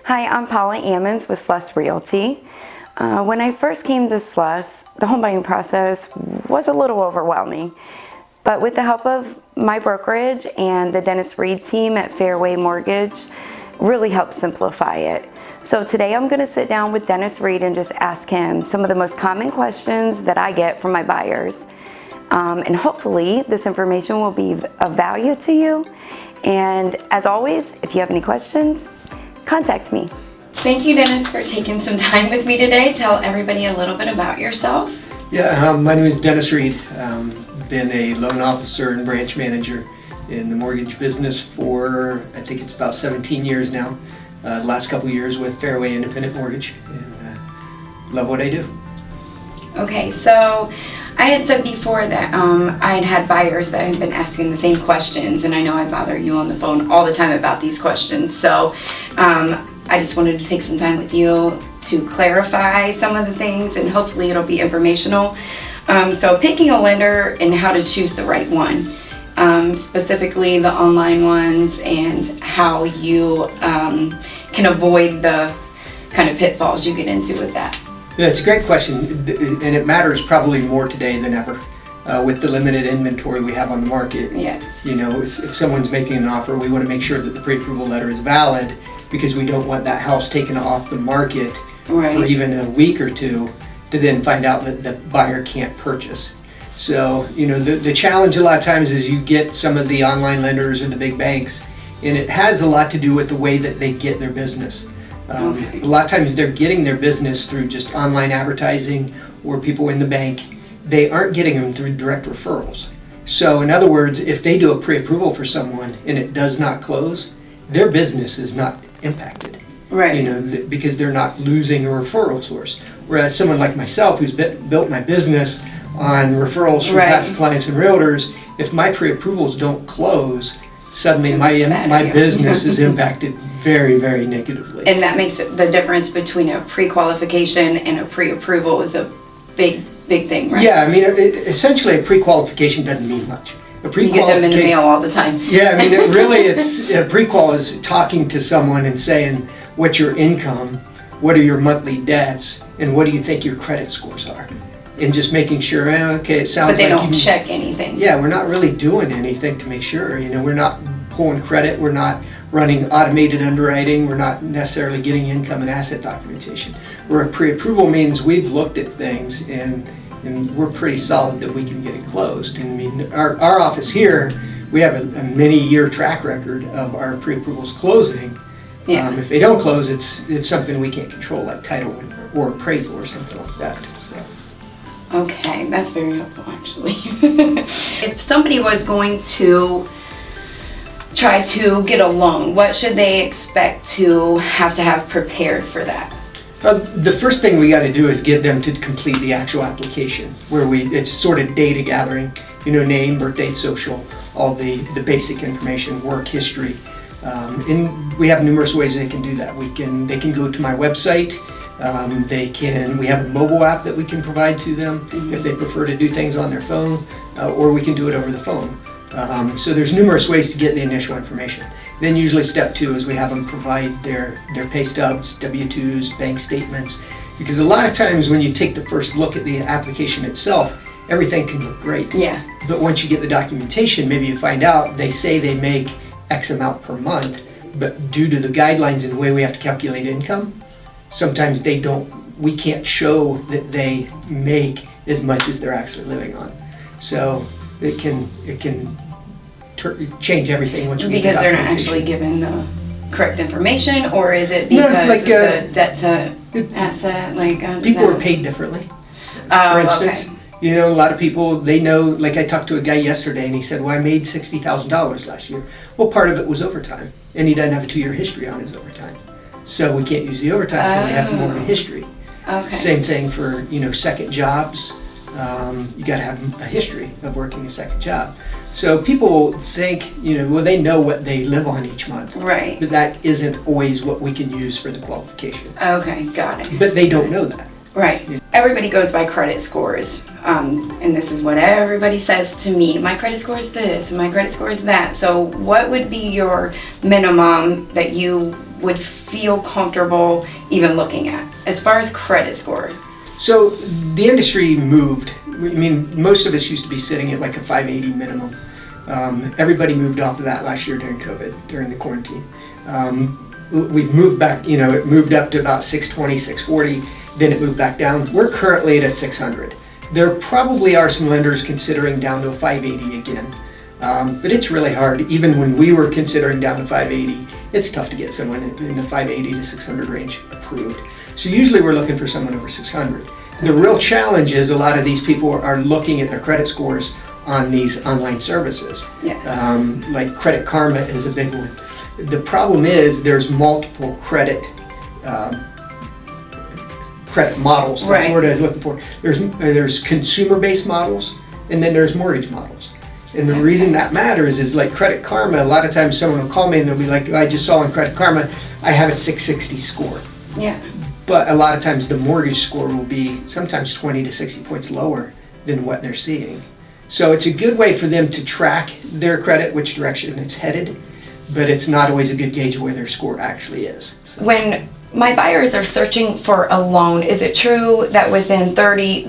Hi, I'm Paula Ammons with Sluss Realty. When I first came to Sluss, the home buying process was a little overwhelming. But with the help of my brokerage and the Dennis Reed team at Fairway Mortgage, really helped simplify it. So today I'm going to sit down with Dennis Reed and just ask him some of the most common questions that I get from my buyers. And hopefully this information will be of value to you. And as always, if you have any questions, contact me. Thank you, Dennis, for taking some time with me today. Tell everybody a little bit about yourself. Yeah, my name is Dennis Reed. Been a loan officer and branch manager in the mortgage business for, I think it's about 17 years now. The last couple of years with Fairway Independent Mortgage, and love what I do. Okay, so I had said before that I had buyers that had been asking the same questions, and I know I bother you on the phone all the time about these questions. So I just wanted to take some time with you to clarify some of the things, and hopefully it'll be informational. So picking a lender and how to choose the right one, specifically the online ones, and how you can avoid the kind of pitfalls you get into with that. Yeah, it's a great question, and it matters probably more today than ever with the limited inventory we have on the market. Yes. You know, if someone's making an offer, we want to make sure that the pre-approval letter is valid, because we don't want that house taken off the market for even a week or two to then find out that the buyer can't purchase. So, you know, the challenge a lot of times is you get some of the online lenders or the big banks, and it has a lot to do with the way that they get their business. A lot of times they're getting their business through just online advertising or people in the bank. They aren't getting them through direct referrals. So in other words, if they do a pre-approval for someone and it does not close, their business is not impacted. Right. You know, because they're not losing a referral source. Whereas someone like myself, who's built my business on referrals from past clients and realtors, if my pre-approvals don't close, suddenly my business is impacted very, very negatively. And that makes it the difference between a pre-qualification and a pre-approval is a big thing, right? Yeah, I mean, essentially a pre-qualification doesn't mean much. You get them in the mail all the time. Yeah, I mean, it's a pre-qual is talking to someone and saying, what's your income, what are your monthly debts, and what do you think your credit scores are? And just making sure, okay, it sounds like... But they don't check anything. Yeah, we're not really doing anything to make sure. You know, we're not pulling credit, we're not running automated underwriting, we're not necessarily getting income and asset documentation. Where a pre-approval means we've looked at things and we're pretty solid that we can get it closed. And I mean, our office here, we have a many-year track record of our pre-approvals closing. Yeah. If they don't close, it's something we can't control, like title or appraisal or something like that. So. Okay, that's very helpful actually. If somebody was going to try to get a loan, what should they expect to have prepared for that? The first thing we got to do is get them to complete the actual application, where it's sort of data gathering, you know, name, birthday, social, all the basic information, work history. And we have numerous ways they can do that. They can go to my website. We have a mobile app that we can provide to them if they prefer to do things on their phone, or we can do it over the phone. So there's numerous ways to get the initial information. Then usually step 2 is we have them provide their pay stubs, W-2s, bank statements, because a lot of times when you take the first look at the application itself, everything can look great. Yeah. But once you get the documentation, maybe you find out they say they make X amount per month, but due to the guidelines and the way we have to calculate income, sometimes we can't show that they make as much as they're actually living on. So it can change everything once you get the Because they're not actually given the correct information, or is it because of the debt to asset? People are paid differently. For instance, you know, a lot of people, they know, like I talked to a guy yesterday and he said, well, I made $60,000 last year. Well, part of it was overtime, and he doesn't have a 2-year history on his overtime. So we can't use the overtime until we have more of a history. Okay. Same thing for, you know, second jobs. You got to have a history of working a second job. So people think, you know, well, they know what they live on each month. Right. But that isn't always what we can use for the qualification. Okay, got it. But they don't know that. Right. Everybody goes by credit scores, and this is what everybody says to me. My credit score is this, and my credit score is that. So what would be your minimum that you would feel comfortable even looking at as far as credit score? So the industry moved. I mean, most of us used to be sitting at like a 580 minimum. Everybody moved off of that last year during COVID, during the quarantine. We've moved back, it moved up to about 620, 640, then it moved back down. We're currently at a 600. There probably are some lenders considering down to a 580 again. But it's really hard. Even when we were considering down to 580, it's tough to get someone in the 580 to 600 range approved. So usually we're looking for someone over 600. The real challenge is a lot of these people are looking at their credit scores on these online services. Yes. Like Credit Karma is a big one. The problem is there's multiple credit models. That's the word I was looking for. There's consumer-based models, and then there's mortgage models. And the reason that matters is like Credit Karma, a lot of times someone will call me and they'll be like, I just saw on Credit Karma, I have a 660 score. Yeah. But a lot of times the mortgage score will be sometimes 20 to 60 points lower than what they're seeing. So it's a good way for them to track their credit, which direction it's headed, but it's not always a good gauge of where their score actually is. So. When my buyers are searching for a loan, is it true that within 30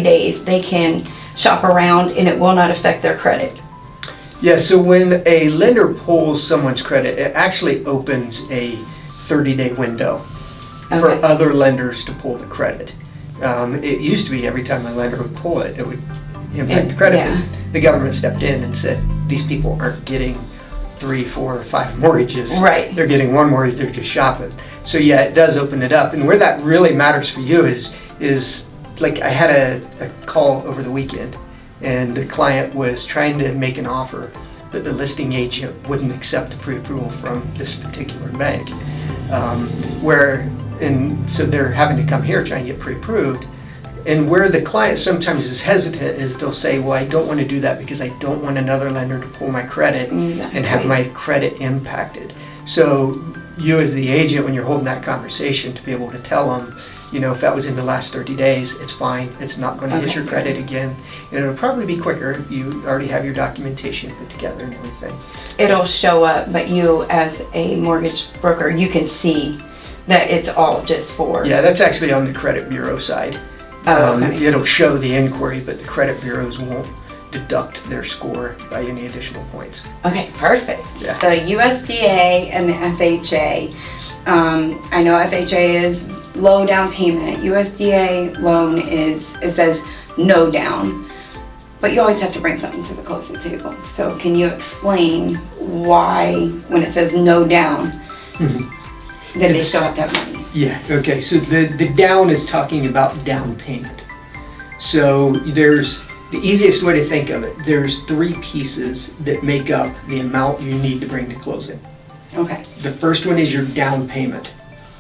days they can shop around and it will not affect their credit? Yeah, so when a lender pulls someone's credit, it actually opens a 30-day window for other lenders to pull the credit. It used to be every time a lender would pull it, it would impact the credit. Yeah. The government stepped in and said, these people aren't getting 3, 4, or 5 mortgages. Right. They're getting one mortgage, they're just shopping. So yeah, it does open it up. And where that really matters for you is like I had a call over the weekend and the client was trying to make an offer, but the listing agent wouldn't accept a pre-approval from this particular bank. So they're having to come here try and get pre-approved. And where the client sometimes is hesitant is they'll say, well, I don't want to do that because I don't want another lender to pull my credit and have my credit impacted. So you as the agent, when you're holding that conversation, to be able to tell them, if that was in the last 30 days, it's fine. It's not going to hit your credit again. And it'll probably be quicker if you already have your documentation put together and everything. It'll show up, but you as a mortgage broker, you can see that it's all just for... Yeah, that's actually on the credit bureau side. It'll show the inquiry, but the credit bureaus won't deduct their score by any additional points. Okay, perfect. Yeah. The USDA and the FHA. I know FHA is low down payment. USDA loan it says no down. But you always have to bring something to the closing table. So can you explain why, when it says no down, then they still have to have money? Yeah, okay, so the down is talking about down payment. So the easiest way to think of it, there's 3 pieces that make up the amount you need to bring to closing. Okay. The first one is your down payment.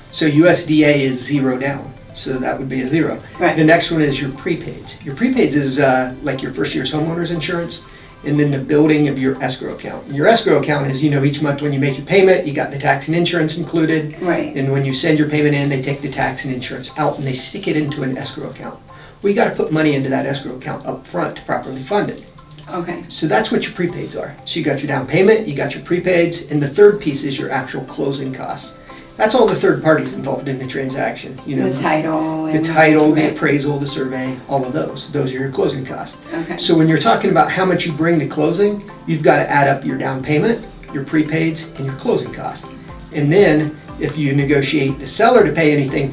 So USDA is 0 down, so that would be a 0. Right. The next one is your prepaids. Your prepaids is like your first year's homeowner's insurance, and then the building of your escrow account. Your escrow account is, each month when you make your payment, you got the tax and insurance included. Right. And when you send your payment in, they take the tax and insurance out and they stick it into an escrow account. Well, you got to put money into that escrow account up front to properly fund it. Okay. So that's what your prepaids are. So you got your down payment, you got your prepaids, and the third piece is your actual closing costs. That's all the third parties involved in the transaction. The title. The appraisal, the survey, all of those. Those are your closing costs. Okay. So when you're talking about how much you bring to closing, you've got to add up your down payment, your prepaids, and your closing costs. And then if you negotiate the seller to pay anything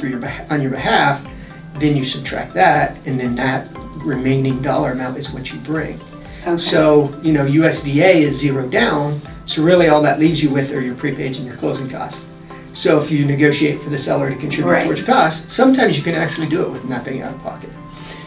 on your behalf, then you subtract that, and then that remaining dollar amount is what you bring. Okay. So, USDA is 0 down, so really all that leaves you with are your prepaids and your closing costs. So if you negotiate for the seller to contribute towards your costs, sometimes you can actually do it with nothing out of pocket.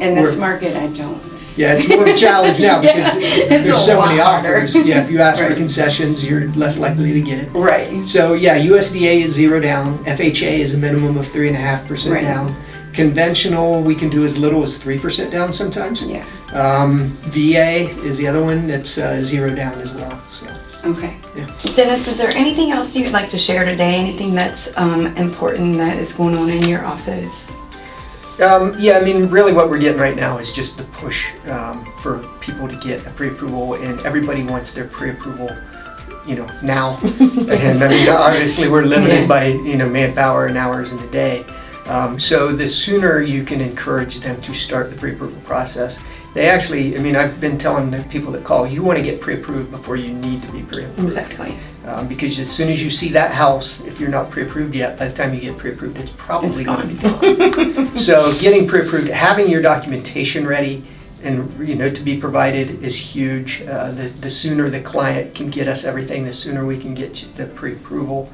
In this market, I don't. Yeah, it's more of a challenge now because there's so many harder. offers. Yeah, if you ask for concessions, you're less likely to get it. Right. So yeah, USDA is 0 down. FHA is a minimum of 3.5% down. Conventional, we can do as little as 3% down sometimes. Yeah. VA is the other one that's 0 down as well. So. Okay. Yeah. Dennis, is there anything else you'd like to share today? Anything that's important that is going on in your office? Really what we're getting right now is just the push for people to get a pre-approval, and everybody wants their pre-approval now. And I mean, obviously we're limited by, manpower and hours in the day. So the sooner you can encourage them to start the pre-approval process, they actually, I've been telling the people that call, you want to get pre-approved before you need to be pre-approved. Exactly. Because as soon as you see that house, if you're not pre-approved yet, by the time you get pre-approved, it's probably going to be gone. So getting pre-approved, having your documentation ready and to be provided is huge. The sooner the client can get us everything, the sooner we can get the pre-approval.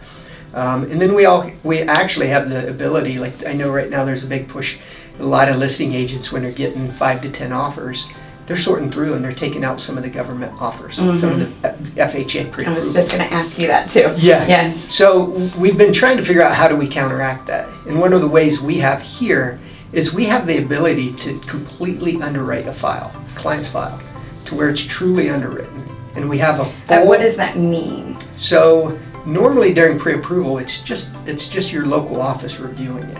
And then we actually have the ability, like I know right now there's a big push, a lot of listing agents when they're getting 5 to 10 offers, they're sorting through and they're taking out some of the government offers, some of the FHA pre-approval. I was just going to ask you that too. Yeah. Yes. So we've been trying to figure out how do we counteract that. And one of the ways we have here is we have the ability to completely underwrite a client's file, to where it's truly underwritten. And we have a full... What does that mean? So normally during pre-approval, it's just your local office reviewing it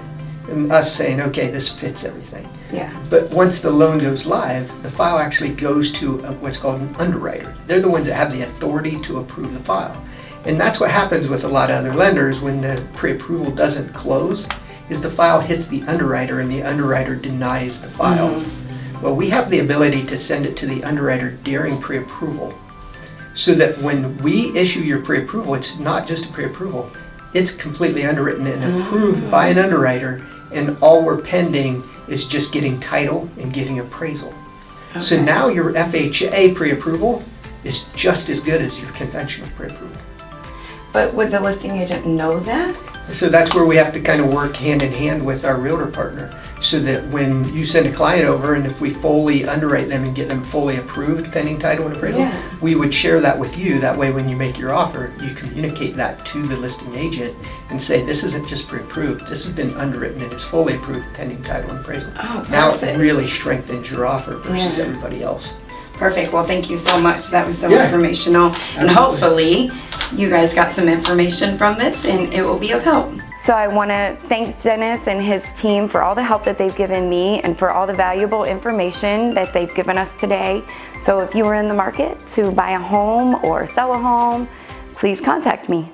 and us saying, okay, this fits everything. Yeah. But once the loan goes live, the file actually goes to what's called an underwriter. They're the ones that have the authority to approve the file. And that's what happens with a lot of other lenders when the pre-approval doesn't close, is the file hits the underwriter and the underwriter denies the file. Mm-hmm. Well, we have the ability to send it to the underwriter during pre-approval, so that when we issue your pre-approval, it's not just a pre-approval, it's completely underwritten and approved by an underwriter, and all we're pending is just getting title and getting appraisal. Okay. So now your FHA pre-approval is just as good as your conventional pre-approval. But would the listing agent know that? So that's where we have to kind of work hand in hand with our realtor partner, so that when you send a client over and if we fully underwrite them and get them fully approved pending title and appraisal, we would share that with you. That way when you make your offer, you communicate that to the listing agent and say, this isn't just pre-approved, this has been underwritten and is fully approved pending title and appraisal. Oh, now it really strengthens your offer versus everybody else. Perfect. Well, thank you so much. That was so informational. Absolutely. And hopefully you guys got some information from this and it will be of help. So I want to thank Dennis and his team for all the help that they've given me and for all the valuable information that they've given us today. So if you were in the market to buy a home or sell a home, please contact me.